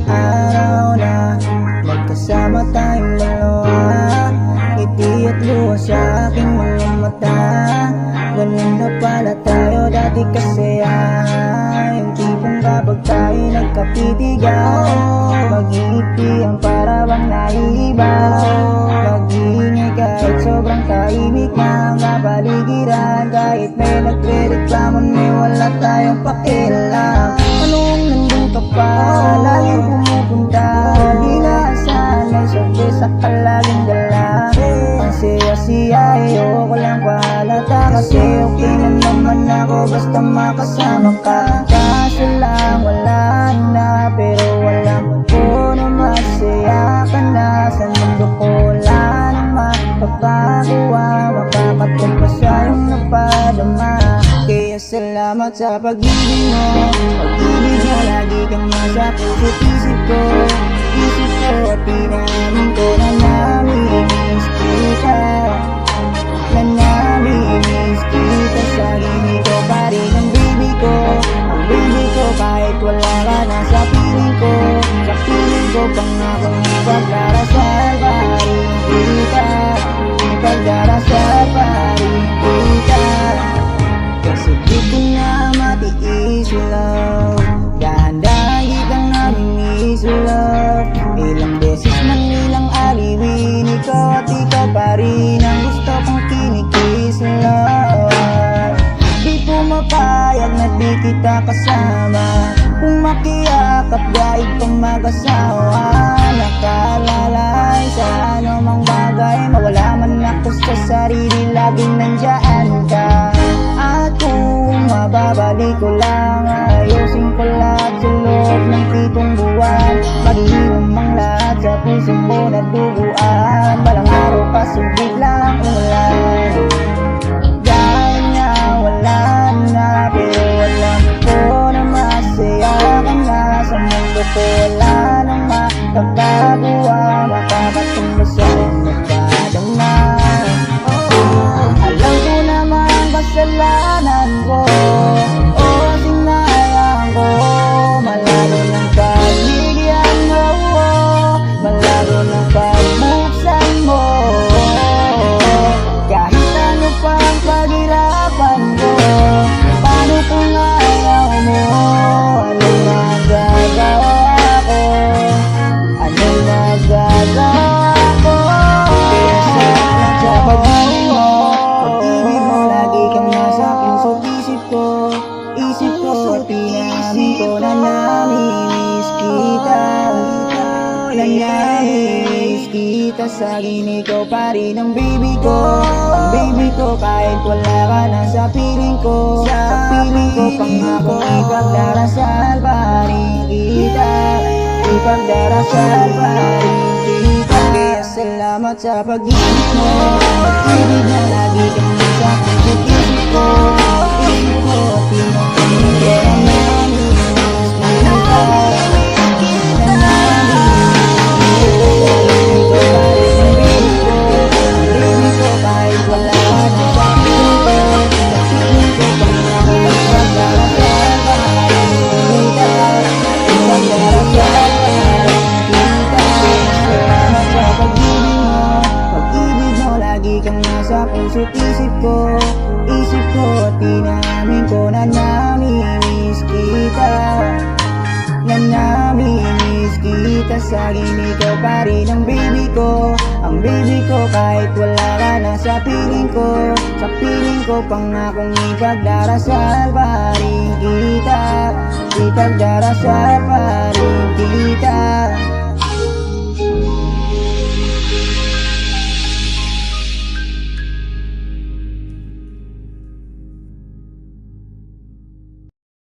araw na magkasama tayong dalawa. Ngiti at luha sa aking mga mata. Ganun na pala tayo dati kasi yung tipong kapag tayo nagkatitigan, mag-iipihan para bang naiibaw. Mag-iingay kahit sobrang tahimik na ang kapaligiran. Kahit may nagre-reklamo, may wala tayong pakialam. Anong nandun ka pa, laging pumupunta, di naasahan, may sorpresa ka laging dala. Ang siya-siya, ayoko lang pahalata, kasi okay na naman ako basta makasama ka. Kaso lang wala na, pero alam ko na masaya ka na. Sa mundo ko wala na makakakuha, makakatagpa sa iyong napadama. Kaya salamat sa pag-ibig mo, pag-ibig na lagi kang nasa puso't isip ko. Isip ko at tinamin ko na namimiss kita, na namimiss kita. Sa gini ko pa rin ang baby ko, ang baby ko. Kahit wala ka na sa piling ko, sa piling ko pangakong ipagdarasal pa rin kita, ipagdarasal pa rin kita. Kasi di ko na matiis yung love, dahan-dahan kitang namimiss yung love. Ilang beses nang ilang aliwin, ikaw at ikaw pa rin ang gusto kong kinikiss yung love. Di pumapayag na di kita kasama, kung makiyakap daig pang mag-asawa. Nakalalay sa anumang bagay, mawala man ako sa sarili, laging nandiyan ka. At kung mababalik ko lang, ayusin ko lahat sa loob ng 7 buwan. Mag-iwan mang lahat sa puso mo na duguan. Balang araw kaso biglang umulan, dahil nga wala na, pero alam ko na masaya ka na. Sa mundo ko wala nang makakakuha, makakatumbas sa iyong nagkadama. Alam ko naman kasalanan ko, sinayang ko. Malaro ng pagbigyan mo, malaro ng pagbuksan mo. Kahit ano pang paghirapan ko, paano kung ayaw mo? Anong magagawa ko? Anong magagawa ko? Kaya salamat sa pag-ibig mo, pag-ibig mo. Lagi kang nasa puso't isip ko, isip ko at tinamin ko na namimiss kita, na namimiss kita. Sa akin ikaw pa rin ang baby ko, ang baby ko. Kahit wala ka na sa piling ko, sa piling ko pangakong ipagdarasal pa rin kita, ipagdarasal pa rin kita. Kaya salamat sa pag-ibig mo, pag-ibig na lagi kang nasa puso't isip ko, isip ko at tinamin ko na namimiss kita, na namimiss kita. Kahit wala ka na sa piling ko, sa piling ko pangakong ipagdarasal pa rin kita, ipagdarasal pa rin kita. Salamat sa pag-ibig mo, pag-ibig mo. Lagi kang nasa puso't isip ko, isip ko at tinamin ko na namimiss kita, na namimiss kita. Sa akin ikaw pa rin ang baby ko, ang baby ko. Kahit wala ka na sa piling ko, sa piling ko pangakong ipagdarasal pa rin kita, ipagdarasal pa rin kita.